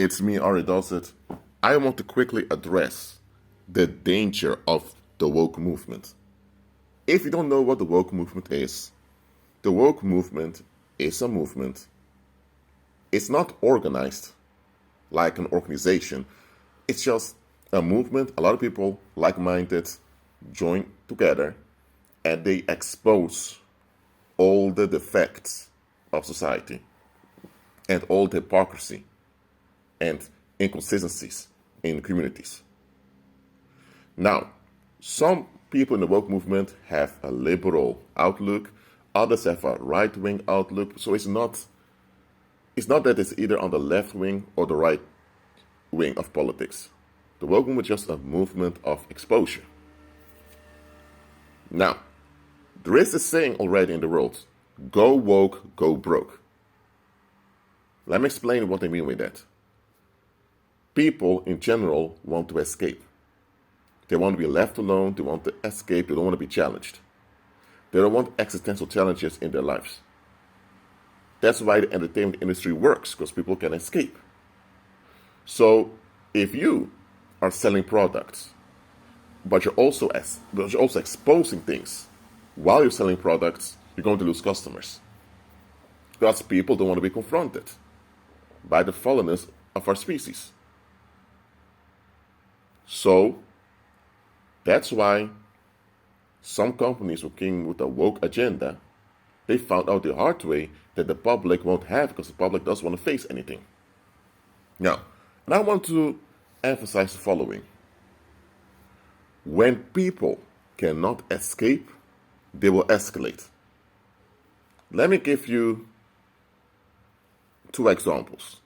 It's me, Ari Does It. I want to quickly address the danger of the woke movement. If you don't know what the woke movement is, the woke movement is a movement. It's not organized like an organization. It's just a movement. A lot of people, like-minded, join together and they expose all the defects of society and all the hypocrisy and inconsistencies in communities. Now, some people in the woke movement have a liberal outlook, others have a right-wing outlook, so it's not that it's either on the left wing or the right wing of politics. The woke movement is just a movement of exposure. Now, there is a saying already in the world, go woke, go broke. Let me explain what I mean with that. People in general want to escape. They want to be left alone, they want to escape, they don't want to be challenged. They don't want existential challenges in their lives. That's why the entertainment industry works, because people can escape. So if you are selling products, but you're also exposing things while you're selling products, you're going to lose customers. Because people don't want to be confronted by the fallenness of our species. So that's why some companies who came with a woke agenda, they found out the hard way that the public won't have because the public doesn't want to face anything. Now, and I want to emphasize the following. When people cannot escape, they will escalate. Let me give you two examples.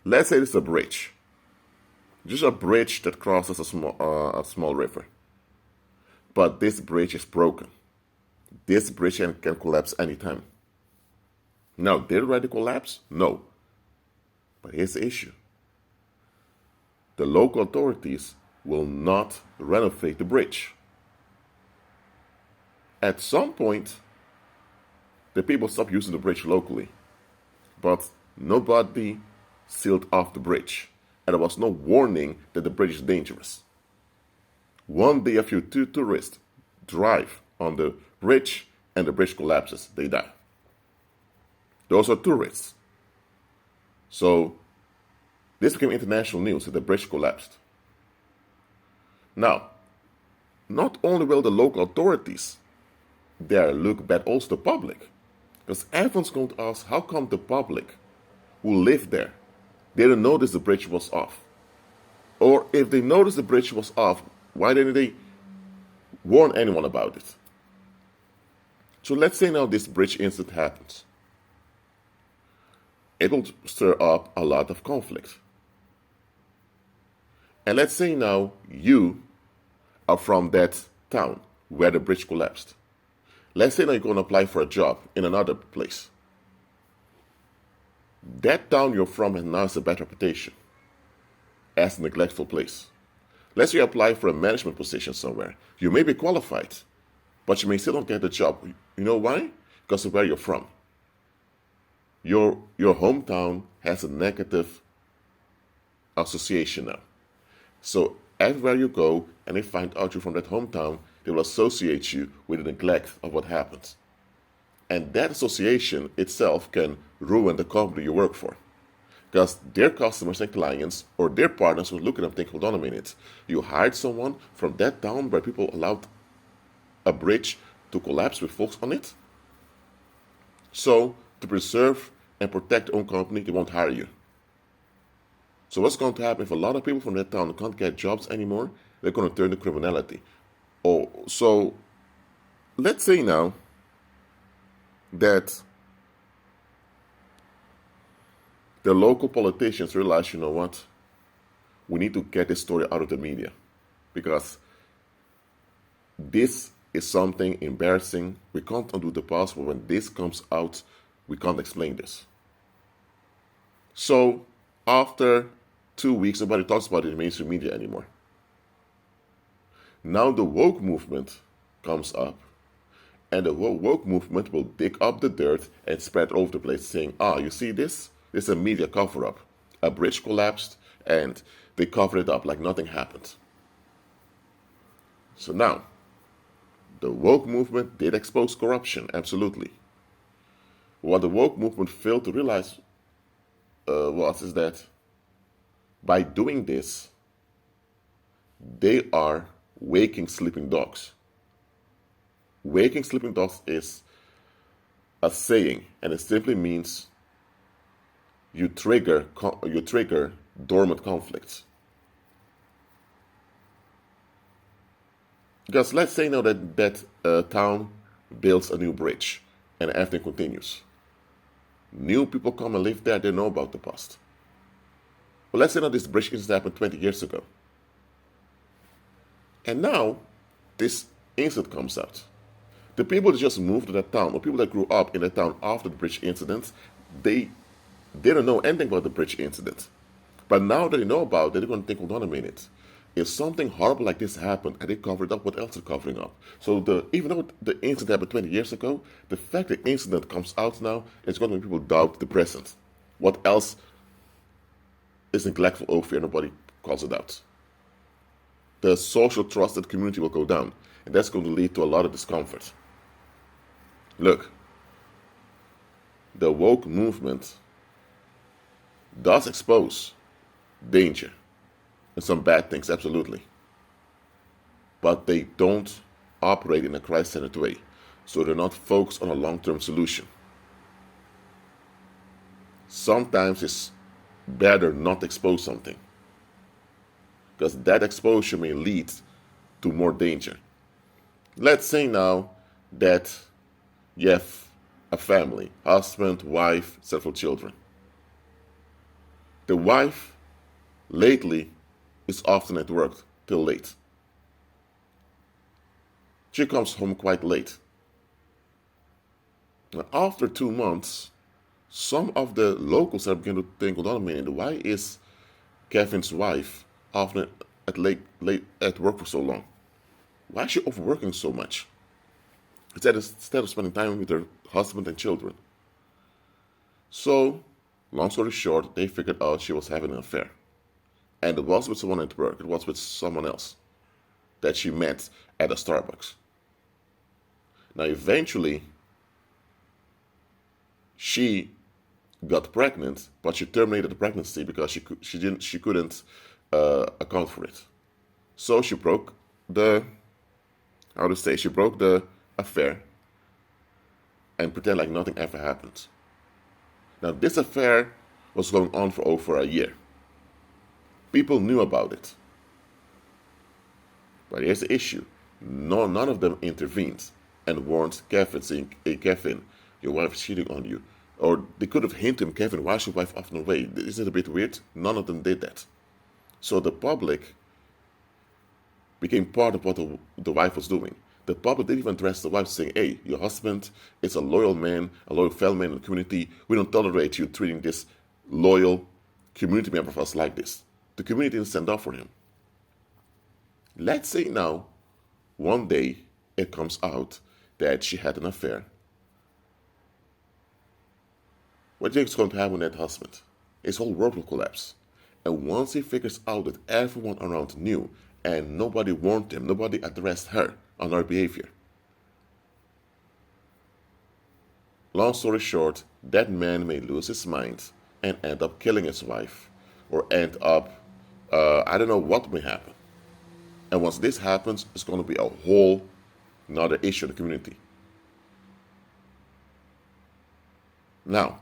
Let's say it's a bridge. Just a bridge that crosses a small river. But this bridge is broken. This bridge can collapse anytime. Now, did it already collapse? No. But here's the issue. The local authorities will not renovate the bridge. At some point, the people stop using the bridge locally. But nobody sealed off the bridge. And there was no warning that the bridge is dangerous. One day, a few tourists drive on the bridge and the bridge collapses. They die. Those are tourists. So this became international news that the bridge collapsed. Now, not only will the local authorities there look bad, also the public. Because everyone's going to ask, how come the public who live there, they didn't notice the bridge was off? Or if they noticed the bridge was off, why didn't they warn anyone about it? So let's say now this bridge incident happens. It will stir up a lot of conflict. And let's say now you are from that town where the bridge collapsed. Let's say now you're going to apply for a job in another place. That town you're from now has a bad reputation as a neglectful place. Let's say you apply for a management position somewhere. You may be qualified, but you may still not get the job. You know why? Because of where you're from. Your hometown has a negative association now. So everywhere you go and they find out you're from that hometown, they will associate you with the neglect of what happens. And that association itself can ruin the company you work for. Because their customers and clients or their partners will look at them and think, hold on a minute, you hired someone from that town where people allowed a bridge to collapse with folks on it? So, to preserve and protect their own company, they won't hire you. So what's going to happen if a lot of people from that town can't get jobs anymore? They're going to turn to criminality. Oh, so let's say now that the local politicians realize, you know what, we need to get this story out of the media because this is something embarrassing. We can't undo the past, but when this comes out, we can't explain this. So after 2 weeks, nobody talks about it in mainstream media anymore. Now the woke movement comes up, and the woke movement will dig up the dirt and spread over the place saying, you see this? This is a media cover-up. A bridge collapsed and they covered it up like nothing happened. So now, the woke movement did expose corruption, absolutely. What the woke movement failed to realize is that by doing this, they are waking sleeping dogs. Waking sleeping dogs is a saying, and it simply means you trigger dormant conflicts. Because let's say now that town builds a new bridge and everything continues. New people come and live there, they know about the past. But let's say now this bridge incident happened 20 years ago. And now this incident comes out. The people that just moved to that town, or people that grew up in that town after the bridge incident, they don't know anything about the bridge incident. But now that they know about it, they're going to think, hold on a minute. If something horrible like this happened and they covered up, what else are covering up? So even though the incident happened 20 years ago, the fact the incident comes out now is going to make people doubt the present. What else is neglectful over here? Nobody calls it out. The social trust of the community will go down, and that's going to lead to a lot of discomfort. Look, the woke movement does expose danger and some bad things, absolutely. But they don't operate in a Christ-centered way, so they're not focused on a long-term solution. Sometimes it's better not to expose something, because that exposure may lead to more danger. Let's say now that you have a family, husband, wife, several children. The wife lately is often at work till late. She comes home quite late. Now, after 2 months, some of the locals are beginning to think, hold on a minute, why is Kevin's wife often late at work for so long? Why is she overworking so much? Instead of spending time with her husband and children. So, long story short, they figured out she was having an affair. And it was with someone at work. It was with someone else that she met at a Starbucks. Now, eventually, she got pregnant, but she terminated the pregnancy because she couldn't account for it. So she broke the affair and pretend like nothing ever happened. Now, this affair was going on for over a year. People knew about it. But here's the issue. None of them intervened and warned Kevin, saying, hey, Kevin, your wife is cheating on you. Or they could have hinted him, Kevin, why is your wife often away? Isn't it a bit weird? None of them did that. So the public became part of what the wife was doing. The public didn't even address the wife, saying, hey, your husband is a loyal man, a loyal fellow man in the community. We don't tolerate you treating this loyal community member of us like this. The community didn't stand up for him. Let's say now, one day, it comes out that she had an affair. What do you think is going to happen with that husband? His whole world will collapse. And once he figures out that everyone around knew and nobody warned him, nobody addressed her on her behavior. Long story short, that man may lose his mind and end up killing his wife, or end up, I don't know what may happen. And once this happens, it's going to be a whole another issue in the community. Now,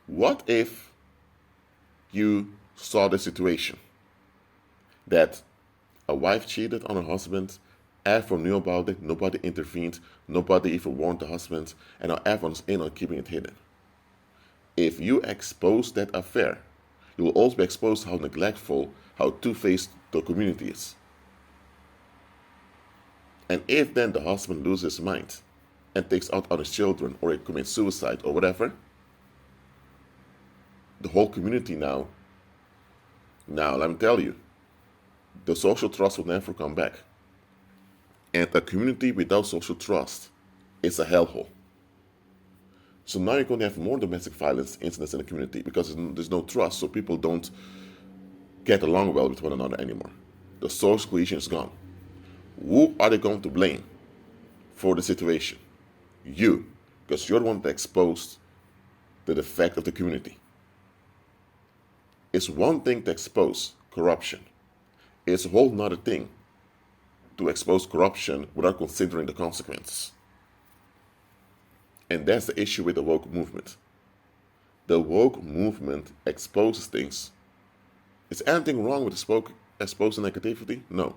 what if you saw the situation that a wife cheated on her husband, everyone knew about it, nobody intervened, nobody even warned the husband, and now everyone's in on keeping it hidden? If you expose that affair, you will also be exposed to how neglectful, how two-faced the community is. And if then the husband loses his mind and takes out on his children, or he commits suicide or whatever, the whole community now, let me tell you, the social trust will never come back. And a community without social trust is a hellhole. So now you're going to have more domestic violence incidents in the community because there's no trust, so people don't get along well with one another anymore. The social cohesion is gone. Who are they going to blame for the situation? You, because you're the one that exposed the defect of the community. It's one thing to expose corruption. It's a whole nother thing to expose corruption without considering the consequences. And that's the issue with the woke movement. The woke movement exposes things. Is anything wrong with exposing negativity? No.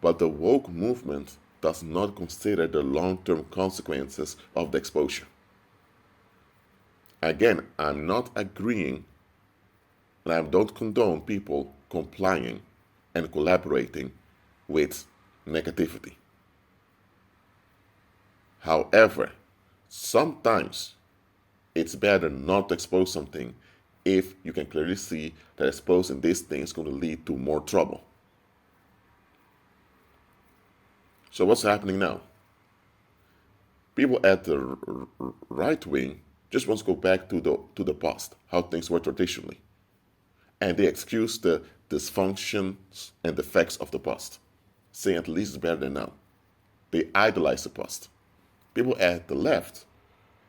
But the woke movement does not consider the long-term consequences of the exposure. Again, I'm not agreeing, and I don't condone people complying and collaborating with negativity. However, sometimes it's better not to expose something if you can clearly see that exposing this thing is going to lead to more trouble. So what's happening now? People at the right wing just want to go back to the past, how things were traditionally. And they excuse the dysfunctions and defects of the past, saying at least it's better than now. They idolize the past. People at the left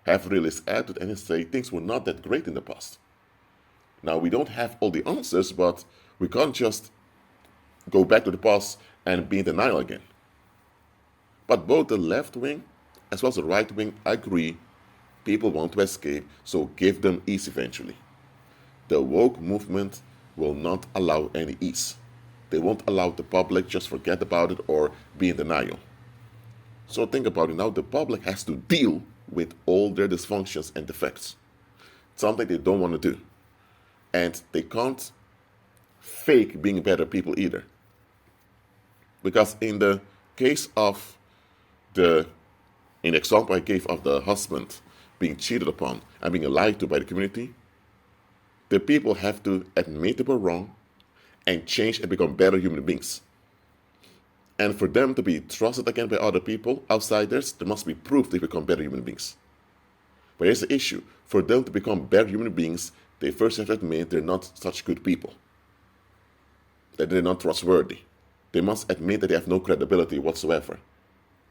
have really this attitude and they say things were not that great in the past. Now, we don't have all the answers, but we can't just go back to the past and be in denial again. But both the left wing as well as the right wing agree people want to escape, so give them ease eventually. The woke movement will not allow any ease. They won't allow the public just forget about it or be in denial. So think about it now, the public has to deal with all their dysfunctions and defects. Something they don't want to do. And they can't fake being better people either. Because in the case of in the example I gave of the husband being cheated upon and being lied to by the community, the people have to admit they were wrong and change and become better human beings. And for them to be trusted again by other people, outsiders, there must be proof they become better human beings. But here's the issue. For them to become better human beings, they first have to admit they're not such good people, that they're not trustworthy. They must admit that they have no credibility whatsoever.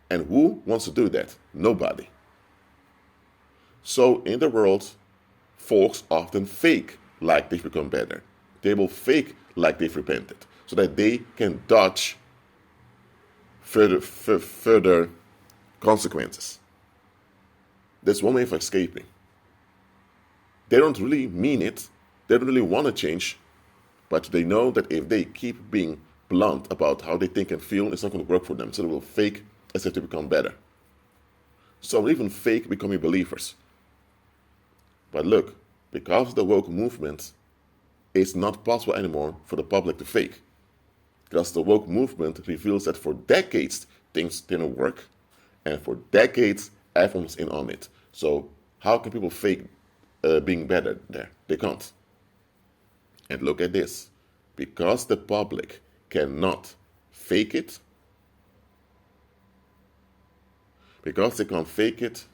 And who wants to do that? Nobody. So in the world, folks often fake like they've become better. They will fake like they've repented so that they can dodge further consequences. There's one way of escaping. They don't really mean it. They don't really want to change. But they know that if they keep being blunt about how they think and feel, it's not going to work for them. So they will fake as if they become better. Some even fake becoming believers. But look, because of the woke movement, it's not possible anymore for the public to fake. Because the woke movement reveals that for decades things didn't work. And for decades everyone was in on it. So how can people fake being better there? They can't. And look at this. Because the public cannot fake it, because they can't fake it,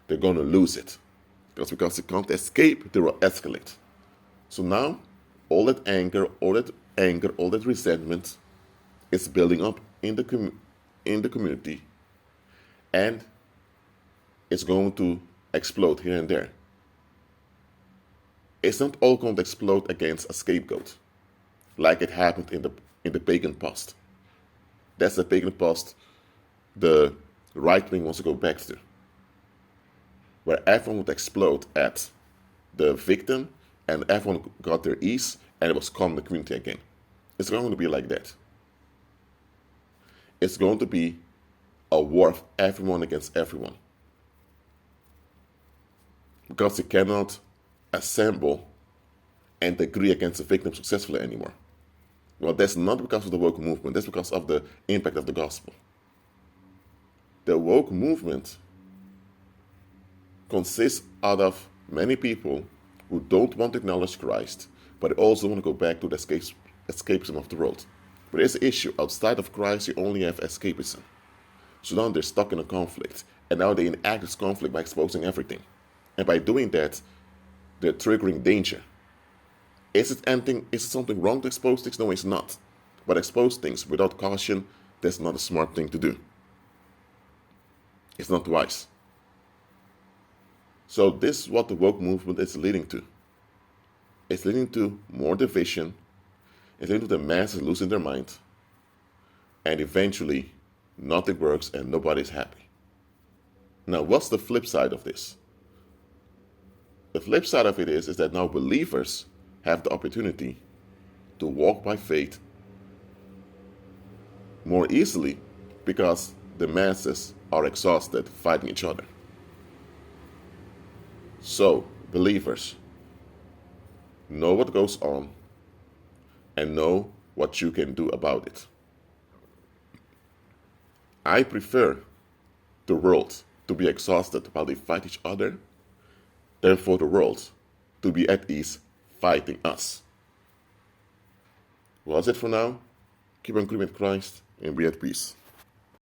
they're going to lose it. Because they can't escape, they will escalate. So now, all that anger, all that resentment is building up in the community, and it's going to explode here and there. It's not all going to explode against a scapegoat, like it happened in the pagan past. That's the pagan past the right wing wants to go back to, where everyone would explode at the victim and everyone got their ease and it was calm in the community again. It's going to be like that. It's going to be a war of everyone against everyone. Because you cannot assemble and agree against the victim successfully anymore. Well, that's not because of the woke movement. That's because of the impact of the gospel. The woke movement consists out of many people who don't want to acknowledge Christ, but also want to go back to the escapism of the world. But there's the issue. Outside of Christ, you only have escapism. So now they're stuck in a conflict, and now they enact this conflict by exposing everything. And by doing that, they're triggering danger. Is it something wrong to expose things? No, it's not. But expose things without caution, that's not a smart thing to do. It's not wise. So this is what the woke movement is leading to. It's leading to more division. It's leading to the masses losing their mind. And eventually, nothing works and nobody's happy. Now, what's the flip side of this? The flip side of it is that now believers have the opportunity to walk by faith more easily because the masses are exhausted fighting each other. So, believers, know what goes on and know what you can do about it. I prefer the world to be exhausted while they fight each other than for the world to be at ease fighting us. Well, that's it for now. Keep on with Christ and be at peace.